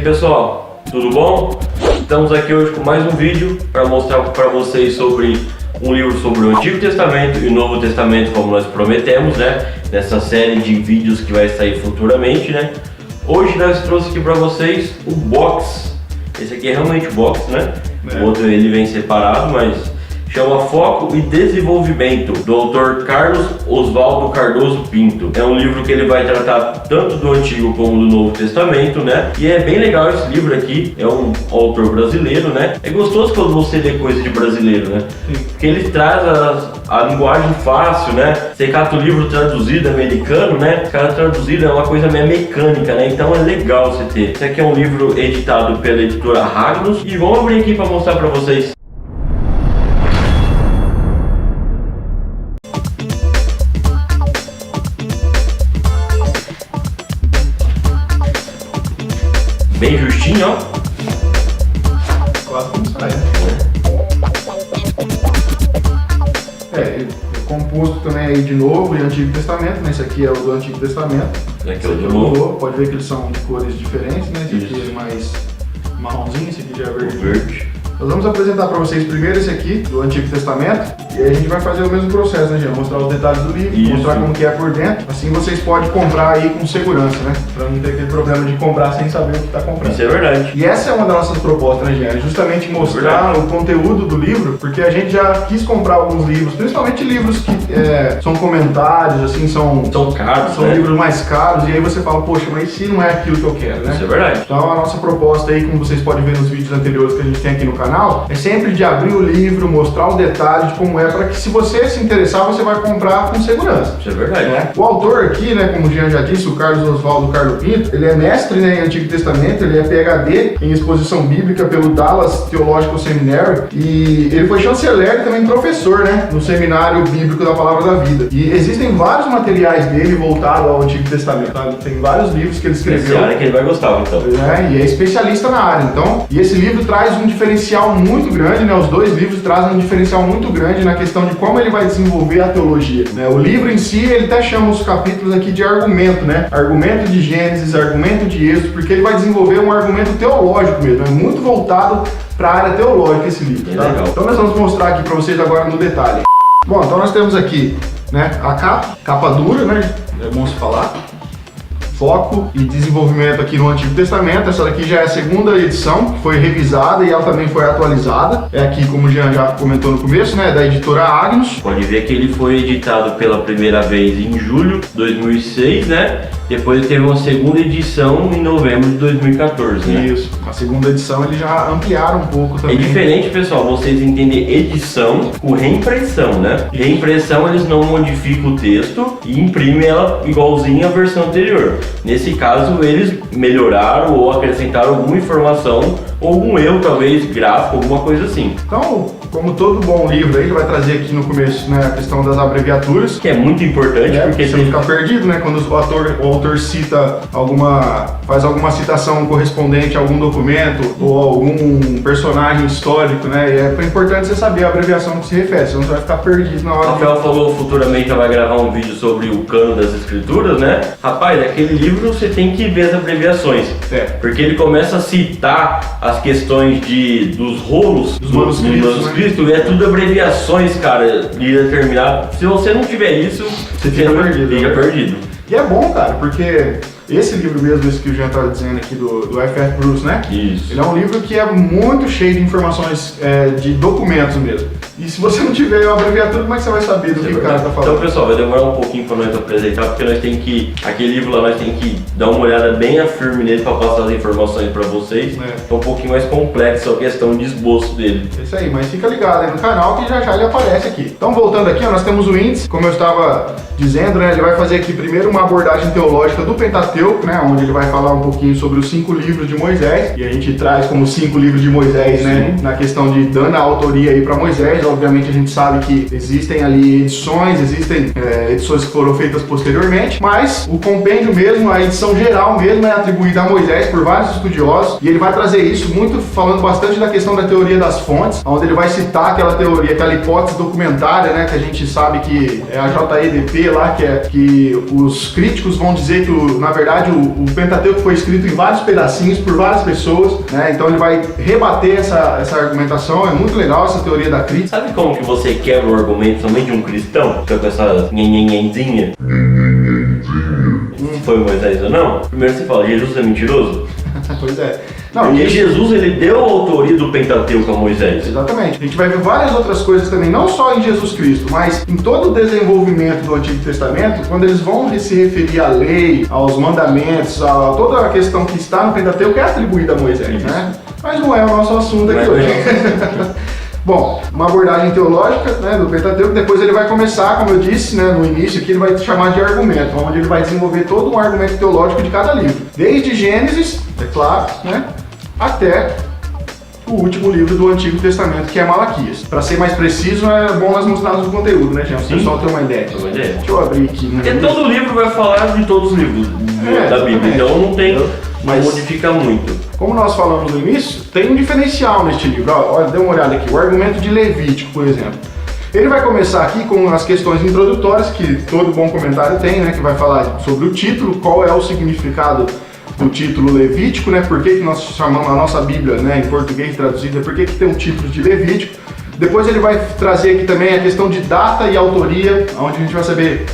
pessoal, tudo bom? Estamos aqui hoje com mais um vídeo para mostrar para vocês sobre um livro sobre o Antigo Testamento e o Novo Testamento, como nós prometemos, né? Nessa série de vídeos que vai sair futuramente, né? Hoje nós trouxemos aqui para vocês o box. Esse aqui é realmente box, né? O outro ele vem separado, mas chama Foco e Desenvolvimento, do autor Carlos Oswaldo Cardoso Pinto. É um livro que ele vai tratar tanto do Antigo como do Novo Testamento, né? E é bem legal esse livro aqui, é um autor brasileiro, né? É gostoso quando você lê coisa de brasileiro, né? Porque ele traz a linguagem fácil, né? Você cata o livro traduzido americano, né? O cara traduzido é uma coisa meio mecânica, né? Então é legal você ter. Esse aqui é um livro editado pela editora Ragnos e vamos abrir aqui para mostrar para vocês. Bem justinho, ó. Quase como sai, né? É composto também aí de Novo e Antigo Testamento, né? Esse aqui é o do Antigo Testamento. Esse aqui é o do Novo. Pode ver que eles são de cores diferentes, né? Esse aqui é mais marronzinho, esse aqui já é verde. Nós vamos apresentar para vocês primeiro esse aqui, do Antigo Testamento, e aí a gente vai fazer o mesmo processo, né, gente? Mostrar os detalhes do livro, mostrar como que é por dentro, assim vocês podem comprar aí com segurança, né? Para não ter aquele problema de comprar sem saber o que está comprando. Isso é verdade. E essa é uma das nossas propostas, né, gente? Justamente mostrar o conteúdo do livro, porque a gente já quis comprar alguns livros, principalmente livros que são comentários, assim, são caros, são livros mais caros, e aí você fala, poxa, mas se não é aquilo que eu quero, né? Isso é verdade. Então a nossa proposta aí, como vocês podem ver nos vídeos anteriores que a gente tem aqui no canal, é sempre de abrir o livro, mostrar os detalhes de como é, para que se você se interessar, você vai comprar com segurança. Isso é verdade. Né? O autor aqui, né, como o Jean já disse, o Carlos Oswaldo Cardoso Pinto, ele é mestre, né, em Antigo Testamento, ele é PhD em exposição bíblica pelo Dallas Theological Seminary e ele foi chanceler e também professor, né, no Seminário Bíblico da Palavra da Vida. E existem vários materiais dele voltados ao Antigo Testamento, sabe? Tem vários livros que ele escreveu. Essa área que ele vai gostar, então. E é especialista na área, então. E esse livro traz um diferencial muito grande, né? Os dois livros trazem um diferencial muito grande na questão de como ele vai desenvolver a teologia, né? O livro em si, ele até chama os capítulos aqui de argumento, né? Argumento de Gênesis, argumento de Êxodo, porque ele vai desenvolver um argumento teológico mesmo, é muito voltado para a área teológica esse livro, tá? Legal. Então nós vamos mostrar aqui para vocês agora no detalhe. Bom, então nós temos aqui, né, a capa dura, né? É bom se falar. Foco e desenvolvimento aqui no Antigo Testamento. Essa daqui já é a segunda edição, que foi revisada e ela também foi atualizada. É aqui, como o Jean já comentou no começo, né, da editora Ragnos. Pode ver que ele foi editado pela primeira vez em julho de 2006, né? Depois teve uma segunda edição em novembro de 2014, né? Isso, a segunda edição eles já ampliaram um pouco também. É diferente, pessoal, vocês entendem edição com reimpressão, né? Reimpressão, eles não modificam o texto e imprimem ela igualzinha à versão anterior. Nesse caso, eles melhoraram ou acrescentaram alguma informação ou algum erro, talvez, gráfico, alguma coisa assim. Então, como todo bom livro aí, ele vai trazer aqui no começo, né, a questão das abreviaturas. Que é muito importante, porque você não fica perdido, né? Quando o autor cita faz alguma citação correspondente a algum documento ou algum personagem histórico, né? E é importante você saber a abreviação que se refere, senão você vai ficar perdido na hora. O Rafael falou futuramente ela vai gravar um vídeo sobre o cano das escrituras, né? Rapaz, aquele livro você tem que ver as abreviações. Porque ele começa a citar as questões dos rolos dos manuscritos, né? É tudo abreviações, cara, de determinado. Se você não tiver isso, você fica perdido. E é bom, cara, porque esse livro mesmo, esse que o Jean estava dizendo aqui do F.F. Bruce, né? Isso. Ele é um livro que é muito cheio de informações, de documentos mesmo. E se você não tiver a abreviatura, como é que você vai saber do que o cara está falando? Então, pessoal, vai demorar um pouquinho para nós apresentar, porque nós tem que, aquele livro lá, nós tem que dar uma olhada bem a firme nele para passar as informações para vocês. É um pouquinho mais complexo a questão de esboço dele. É isso aí, mas fica ligado aí no canal que já ele aparece aqui. Então, voltando aqui, ó, nós temos o índice, como eu estava dizendo, né? Ele vai fazer aqui primeiro uma abordagem teológica do Pentateuco, né? Onde ele vai falar um pouquinho sobre os 5 livros de Moisés, e a gente traz como 5 livros de Moisés, né? Na questão de dando a autoria aí para Moisés. Obviamente a gente sabe que existem ali edições, edições que foram feitas posteriormente, mas o compêndio mesmo, a edição geral mesmo é atribuída a Moisés por vários estudiosos, e ele vai trazer isso muito falando bastante da questão da teoria das fontes, onde ele vai citar aquela teoria, aquela hipótese documentária, né, que a gente sabe que é a JEDP lá, que os críticos vão dizer que na verdade verdade, o Pentateuco foi escrito em vários pedacinhos por várias pessoas, né? Então ele vai rebater essa argumentação. É muito legal essa teoria da crítica. Sabe como que você quebra o argumento somente de um cristão? Fica com essa nhenhenhenzinha. Foi Moisés ou não? Primeiro você fala, Jesus é mentiroso? Pois é. Não, Porque Jesus, ele deu a autoria do Pentateuco a Moisés. Exatamente. A gente vai ver várias outras coisas também, não só em Jesus Cristo, mas em todo o desenvolvimento do Antigo Testamento, quando eles vão se referir à lei, aos mandamentos, a toda a questão que está no Pentateuco é atribuída a Moisés, né? Mas não é o nosso assunto aqui hoje. Bom, uma abordagem teológica, né, do Pentateuco. Depois ele vai começar, como eu disse, né, no início aqui, ele vai chamar de argumento, onde ele vai desenvolver todo um argumento teológico de cada livro. Desde Gênesis, é claro, né, até o último livro do Antigo Testamento, que é Malaquias. Para ser mais preciso, é bom nós mostrarmos o conteúdo, né, gente? O pessoal tem uma ideia. Deixa eu abrir aqui. Né? Porque todo livro vai falar de todos os livros da Bíblia, então não tem... Mas modifica muito. Como nós falamos no início, tem um diferencial neste livro. Olha, dê uma olhada aqui. O argumento de Levítico, por exemplo. Ele vai começar aqui com as questões introdutórias, que todo bom comentário tem, né? Que vai falar sobre o título, qual é o significado do título Levítico, né? Por que nós chamamos a nossa Bíblia, né, em português traduzida, por que tem um título de Levítico. Depois ele vai trazer aqui também a questão de data e autoria, onde a gente vai saber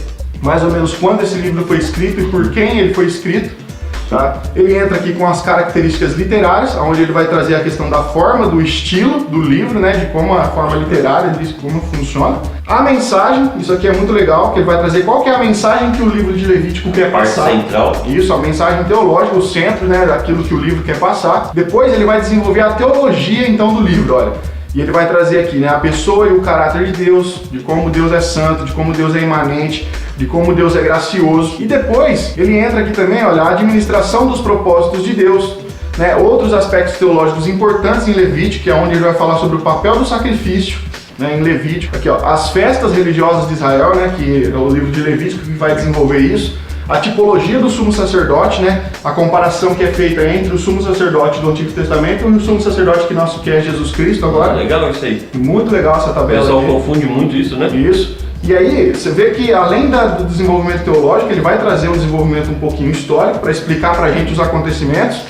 mais ou menos quando esse livro foi escrito e por quem ele foi escrito. Tá? Ele entra aqui com as características literárias, onde ele vai trazer a questão da forma, do estilo do livro, né, de como a forma literária, de como funciona. A mensagem, isso aqui é muito legal, que ele vai trazer qual que é a mensagem que o livro de Levítico quer passar. Parte central. Isso, a mensagem teológica, o centro, né, daquilo que o livro quer passar. Depois ele vai desenvolver a teologia, então, do livro, olha. E ele vai trazer aqui, né, a pessoa e o caráter de Deus, de como Deus é santo, de como Deus é imanente, de como Deus é gracioso. E depois ele entra aqui também, olha, a administração dos propósitos de Deus, né, outros aspectos teológicos importantes em Levítico, que é onde ele vai falar sobre o papel do sacrifício, né, em Levítico. Aqui, ó, as festas religiosas de Israel, né, que é o livro de Levítico que vai desenvolver isso. A tipologia do sumo sacerdote, né? A comparação que é feita entre o sumo sacerdote do Antigo Testamento e o sumo sacerdote que é Jesus Cristo agora. Legal isso aí. Muito legal essa tabela. O pessoal confunde muito isso, né? Isso. E aí, você vê que além do desenvolvimento teológico, ele vai trazer um desenvolvimento um pouquinho histórico para explicar pra gente os acontecimentos.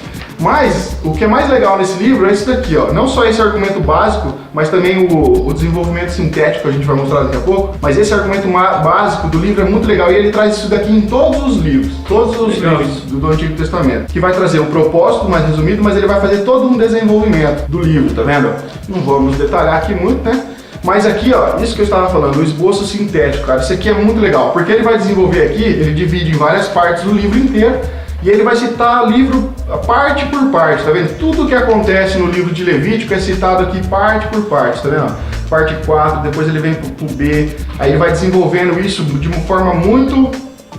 Mas o que é mais legal nesse livro é isso daqui, ó. Não só esse argumento básico, mas também o desenvolvimento sintético que a gente vai mostrar daqui a pouco. Mas esse argumento básico do livro é muito legal e ele traz isso daqui em todos os livros livros do Antigo Testamento. Que vai trazer o propósito mais resumido, mas ele vai fazer todo um desenvolvimento do livro, tá vendo? Não vamos detalhar aqui muito, né? Mas aqui, ó, isso que eu estava falando, o esboço sintético, cara, isso aqui é muito legal, porque ele vai desenvolver aqui, ele divide em várias partes o livro inteiro. E ele vai citar o livro parte por parte, tá vendo? Tudo que acontece no livro de Levítico é citado aqui parte por parte, tá vendo? Parte 4, depois ele vem pro B, aí ele vai desenvolvendo isso de uma forma muito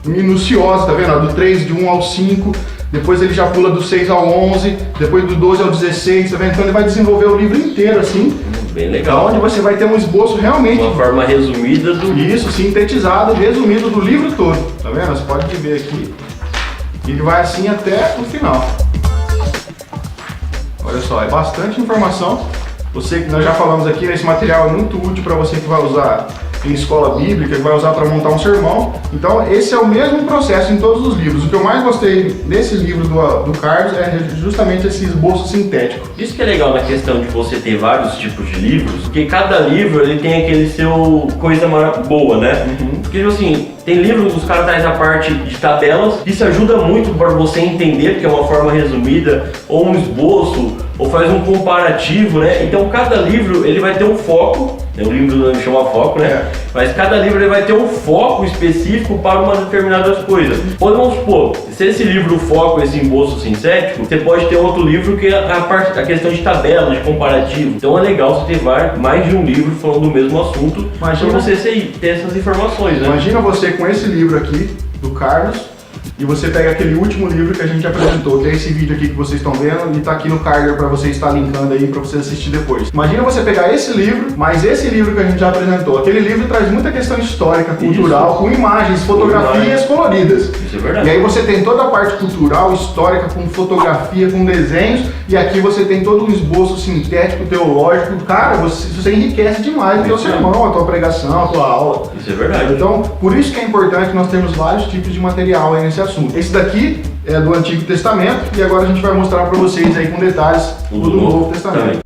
minuciosa, tá vendo? Do 3, de 1 ao 5, depois ele já pula do 6 ao 11, depois do 12 ao 16, tá vendo? Então ele vai desenvolver o livro inteiro assim. Bem legal. Onde você vai ter um esboço realmente... Uma forma resumida do... Isso, sintetizado, resumido do livro todo, tá vendo? Você pode ver aqui. Ele vai assim até o final. Olha só, é bastante informação. Você que nós já falamos aqui, esse material é muito útil para você que vai usar em escola bíblica, que vai usar para montar um sermão. Então esse é o mesmo processo em todos os livros. O que eu mais gostei desse livro do Carlos é justamente esse esboço sintético. Isso que é legal na questão de você ter vários tipos de livros, porque cada livro ele tem aquele seu coisa boa, né? Porque assim, tem livros que os caras trazem a parte de tabelas, isso ajuda muito para você entender, porque é uma forma resumida, ou um esboço, ou faz um comparativo, né? Então cada livro ele vai ter um foco, o livro chama foco, né? Mas cada livro ele vai ter um foco específico para uma determinada coisa. Vamos supor, se esse livro o foco é esse esboço sintético, você pode ter outro livro que é a questão de tabela, de comparativo. Então é legal você ter mais de um livro falando do mesmo assunto, para você ter essas informações, né? Imagina você com esse livro aqui, do Carlos, e você pega aquele último livro que a gente apresentou, que é esse vídeo aqui que vocês estão vendo, e tá aqui no card para você estar linkando aí para você assistir depois. Imagina você pegar esse livro, mais esse livro que a gente já apresentou. Aquele livro traz muita questão histórica, cultural, com imagens, fotografias coloridas. Isso é verdade. E aí você tem toda a parte cultural, histórica, com fotografia, com desenhos, e aqui você tem todo um esboço sintético, teológico. Cara, você enriquece demais o teu sermão, a tua pregação, a tua aula. Isso é verdade. Então, por isso que é importante nós termos vários tipos de material aí nesse assunto. assunto. Esse daqui é do Antigo Testamento e agora a gente vai mostrar para vocês aí com detalhes o do Novo Testamento.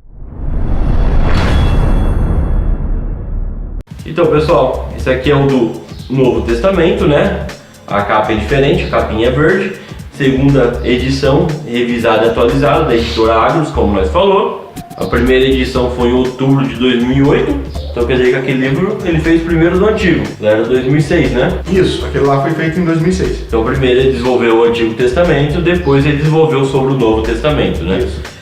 Então, pessoal, esse aqui é o do Novo Testamento, né? A capa é diferente, a capinha é verde. Segunda edição, revisada e atualizada, da editora Agros, como nós falou. A primeira edição foi em outubro de 2008. Então quer dizer que aquele livro ele fez primeiro do Antigo, era 2006, né? Isso, aquele lá foi feito em 2006. Então primeiro ele desenvolveu o Antigo Testamento, depois ele desenvolveu sobre o Novo Testamento, né? Isso.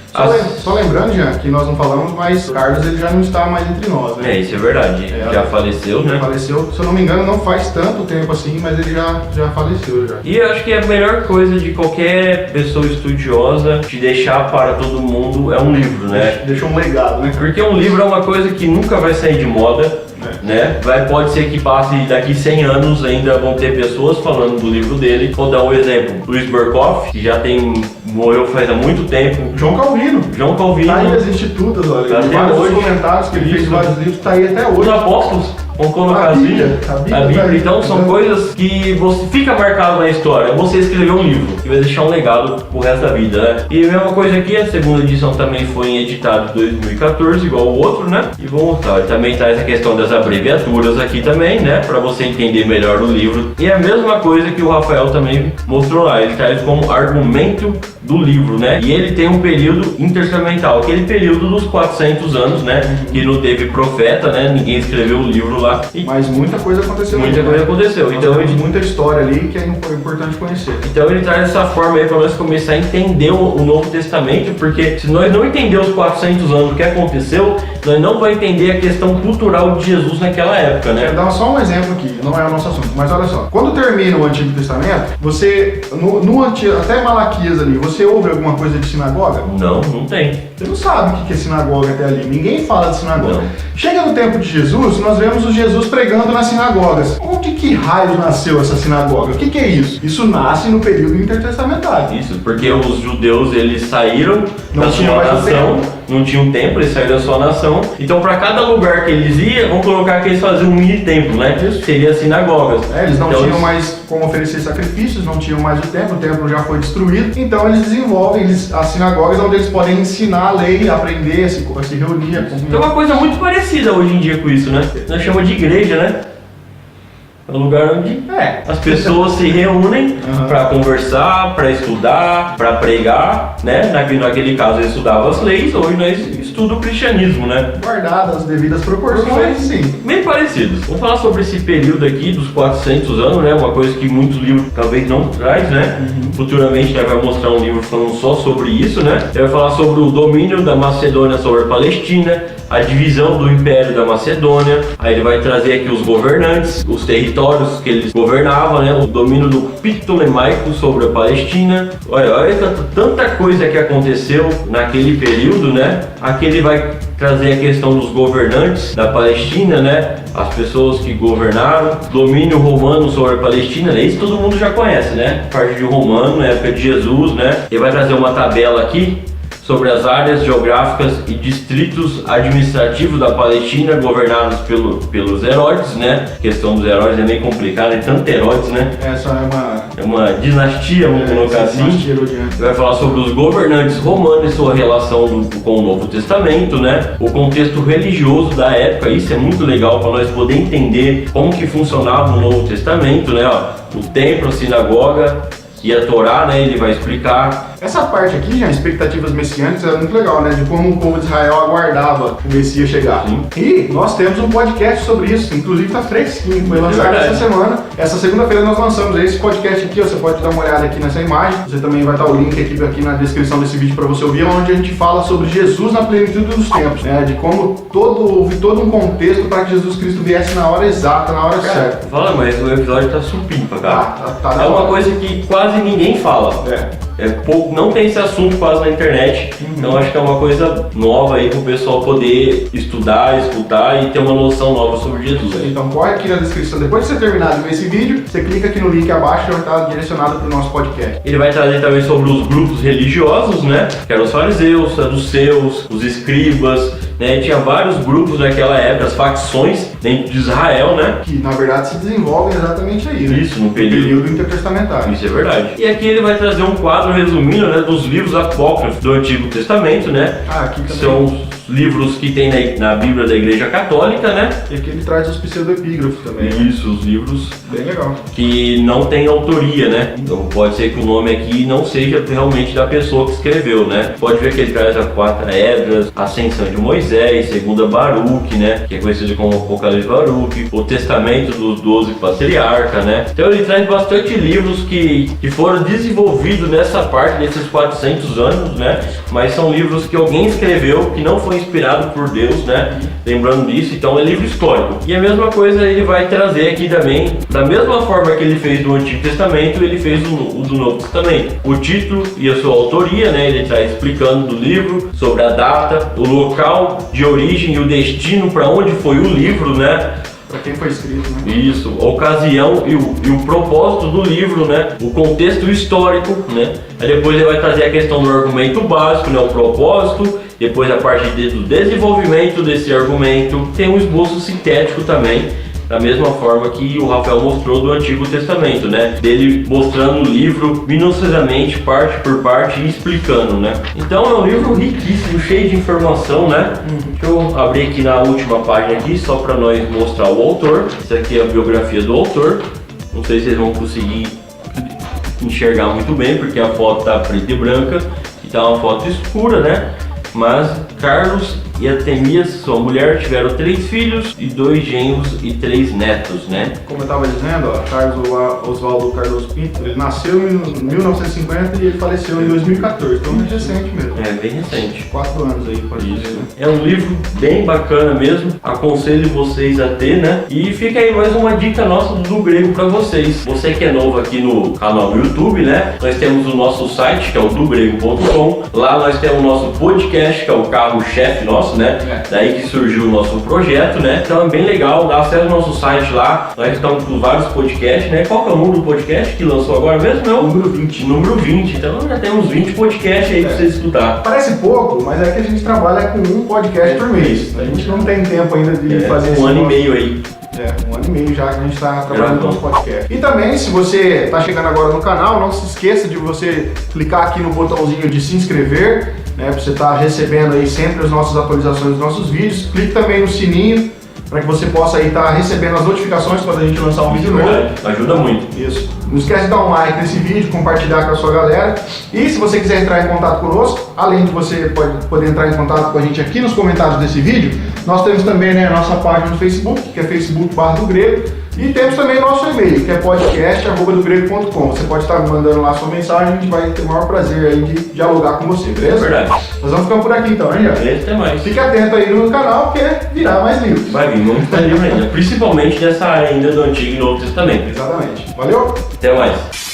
Só lembrando, Jean, que nós não falamos, mas o Carlos ele já não está mais entre nós, né? Isso é verdade, já faleceu, né? Faleceu, se eu não me engano, não faz tanto tempo assim, mas ele já faleceu já. E eu acho que a melhor coisa de qualquer pessoa estudiosa de deixar para todo mundo é um livro, né? Deixou um legado, né? Porque um livro é uma coisa que nunca vai sair de moda. Né? Pode ser que passe daqui 100 anos ainda vão ter pessoas falando do livro dele. Vou dar um exemplo, Luiz Berkoff, que já morreu faz há muito tempo. João Calvino. Tá aí as institutas, olha, tá vários hoje. Comentários que ele fez vários livros, tá aí até hoje. Os apóstolos, vamos colocar assim, a Bíblia. Então são coisas que você fica marcado na história. Você escreveu um livro que vai deixar um legado pro resto da vida, né? E a mesma coisa aqui, a segunda edição também foi editada em 2014, igual o outro, né? E vou mostrar, ele também traz a questão das abreviaturas aqui também, né? Pra você entender melhor o livro. E a mesma coisa que o Rafael também mostrou lá, ele traz como argumento do livro, né? E ele tem um período intertestamental, aquele período dos 400 anos, né? Que não teve profeta, né? Ninguém escreveu o livro lá. Mas muita coisa aconteceu. Então muita história ali que é importante conhecer. Então ele traz essa forma aí para nós começar a entender o Novo Testamento, porque se nós não entendermos os 400 anos do que aconteceu, nós não vamos entender a questão cultural de Jesus naquela época, né? Quero dar só um exemplo aqui, não é o nosso assunto, mas olha só. Quando termina o Antigo Testamento, você, até Malaquias ali, você ouve alguma coisa de sinagoga? Não tem. Você não sabe o que é sinagoga até ali, ninguém fala de sinagoga. Não. Chega no tempo de Jesus, nós vemos o Jesus pregando nas sinagogas. Onde que raio nasceu essa sinagoga? O que é isso? Isso nasce no período intertestamentário. Isso, porque os judeus eles saíram da sua nação, não tinham templo, eles saíram da sua nação. Então para cada lugar que eles iam, vamos colocar que eles faziam um mini templo, né? Isso seria sinagogas. Eles não tinham mais como oferecer sacrifícios, não tinham mais o templo já foi destruído. Então eles desenvolvem as sinagogas onde eles podem ensinar a lei, aprender, se reunir. Tem uma coisa muito parecida hoje em dia com isso, né? Nós chamamos de igreja, né? É um lugar onde as pessoas se reúnem para conversar, para estudar, para pregar, né? Naquele caso eles estudavam as leis, hoje nós estudamos o cristianismo, né? Guardadas as devidas proporções, sim. Bem parecidos. Vamos falar sobre esse período aqui dos 400 anos, né? Uma coisa que muitos livros talvez não traz, né? Futuramente vai mostrar um livro falando só sobre isso, né? Ele vai falar sobre o domínio da Macedônia sobre a Palestina, a divisão do Império da Macedônia, aí ele vai trazer aqui os governantes, os territórios que eles governavam, né? O domínio do Ptolemaico sobre a Palestina. Olha tanta coisa que aconteceu naquele período, né? Aqui ele vai trazer a questão dos governantes da Palestina, né? As pessoas que governaram, domínio romano sobre a Palestina, né? Isso todo mundo já conhece, né? Parte de romano, na época de Jesus, né? Ele vai trazer uma tabela aqui sobre as áreas geográficas e distritos administrativos da Palestina governados pelos Herodes, né? A questão dos Herodes é meio complicada, é tanto Herodes, né? Essa é uma dinastia, vamos colocar assim. Vai falar sobre os governantes romanos e sua relação com o Novo Testamento, né? O contexto religioso da época, isso é muito legal para nós poder entender como que funcionava o Novo Testamento, né? O templo, a sinagoga e a Torá, né? Ele vai explicar. Essa parte aqui, já, expectativas messiânicas, é muito legal, né? De como o povo de Israel aguardava o Messias chegar. Sim. E nós temos um podcast sobre isso, inclusive tá fresquinho, foi lançado essa semana. Essa segunda-feira nós lançamos esse podcast aqui, ó, você pode dar uma olhada aqui nessa imagem. Você também vai estar o link aqui na descrição desse vídeo para você ouvir, onde a gente fala sobre Jesus na plenitude dos tempos, né? De como houve todo um contexto para que Jesus Cristo viesse na hora exata, na hora certa. Fala, mas o episódio tá supimpa, cara. Tá é uma coisa que quase ninguém fala. Não tem esse assunto quase na internet, então acho que é uma coisa nova aí para o pessoal poder estudar, escutar e ter uma noção nova sobre Jesus. Então corre aqui na descrição, depois de você terminar de ver esse vídeo, você clica aqui no link abaixo e vai estar direcionado para o nosso podcast. Ele vai trazer também sobre os grupos religiosos, né? Que eram os fariseus, saduceus, os escribas, né? E tinha vários grupos naquela época, as facções dentro de Israel, né? Que na verdade se desenvolvem exatamente aí, né? Isso, no período intertestamentário. Isso é verdade. E aqui ele vai trazer um quadro resumindo, né, dos livros apócrifos do Antigo Testamento, né? Aqui também. São os livros que tem na Bíblia da Igreja Católica, né? E aqui ele traz os pseudoepígrafos também. Isso, os livros bem legal. Que não tem autoria, né? Então pode ser que o nome aqui não seja realmente da pessoa que escreveu, né? Pode ver que ele traz a 4 Esdras, a Ascensão de Moisés, 2 Baruque, né? Que é conhecido como Apocalipse Baruque, o Testamento dos 12 Patriarcas, né? Então ele traz bastante livros que foram desenvolvidos nessa parte desses 400 anos, né? Mas são livros que alguém escreveu, que não foi inspirado por Deus, né? Lembrando disso, então é livro histórico. E a mesma coisa ele vai trazer aqui também, da mesma forma que ele fez do Antigo Testamento, ele fez o do Novo Testamento. O título e a sua autoria, né? Ele está explicando do livro, sobre a data, o local de origem e o destino para onde foi o livro, né? Para quem foi escrito, né? Isso, a ocasião e o propósito do livro, né? O contexto histórico, né? Aí depois ele vai trazer a questão do argumento básico, né? O propósito, depois a parte do desenvolvimento desse argumento. Tem um esboço sintético também, da mesma forma que o Rafael mostrou do Antigo Testamento, né? Dele mostrando o livro minuciosamente, parte por parte, e explicando, né? Então é um livro riquíssimo, cheio de informação, né? Deixa eu abrir aqui na última página aqui, só para nós mostrar o autor. Isso aqui é a biografia do autor. Não sei se vocês vão conseguir enxergar muito bem, porque a foto tá preta e branca e tá uma foto escura, né? Mas Carlos e Artemias, sua mulher, tiveram 3 filhos e 2 genros e 3 netos, né? Como eu estava dizendo, ó, Carlos Oswaldo Cardoso Pinto, ele nasceu em 1950 e ele faleceu em 2014, então é recente mesmo. É, bem recente. 4 anos aí, pode dizer, né? É um livro bem bacana mesmo, aconselho vocês a ter, né? E fica aí mais uma dica nossa do grego para vocês. Você que é novo aqui no canal do YouTube, né? Nós temos o nosso site, que é o dogrego.com. Lá nós temos o nosso podcast, que é o carro-chefe nosso, né? Daí que surgiu o nosso projeto, né? Então é bem legal, dá acesso ao nosso site lá. Nós estamos com vários podcasts, né? Qual que é o número do podcast que lançou agora mesmo? É o número 20. Número 20. Então já temos 20 podcasts aí pra vocês escutar. Parece pouco, mas é que a gente trabalha com um podcast por mês. A gente não tem tempo ainda de fazer um ano e meio aí. Um ano e meio já que a gente está trabalhando no nosso podcast. E também, se você está chegando agora no canal, não se esqueça de você clicar aqui no botãozinho de se inscrever, né, para você estar recebendo aí sempre as nossas atualizações dos nossos vídeos. Clique também no sininho, para que você possa aí estar recebendo as notificações quando a gente lançar um vídeo novo. Ajuda muito. Isso. Não esquece de dar um like nesse vídeo, compartilhar com a sua galera. E se você quiser entrar em contato conosco, além de você poder entrar em contato com a gente aqui nos comentários desse vídeo, nós temos também, né, a nossa página no Facebook, que é facebook.com/dogrego. E temos também o nosso e-mail, que é podcast@dogrego.com. Você pode estar mandando lá a sua mensagem, a gente vai ter o maior prazer aí de dialogar com você, beleza? É verdade. Nós vamos ficando por aqui então, hein, Jean? Beleza, até mais. Fique atento aí no canal, porque virá mais livros. Vai vir muito mais livro ainda, principalmente dessa área ainda do Antigo e Novo Testamento. Exatamente. Valeu? Até mais.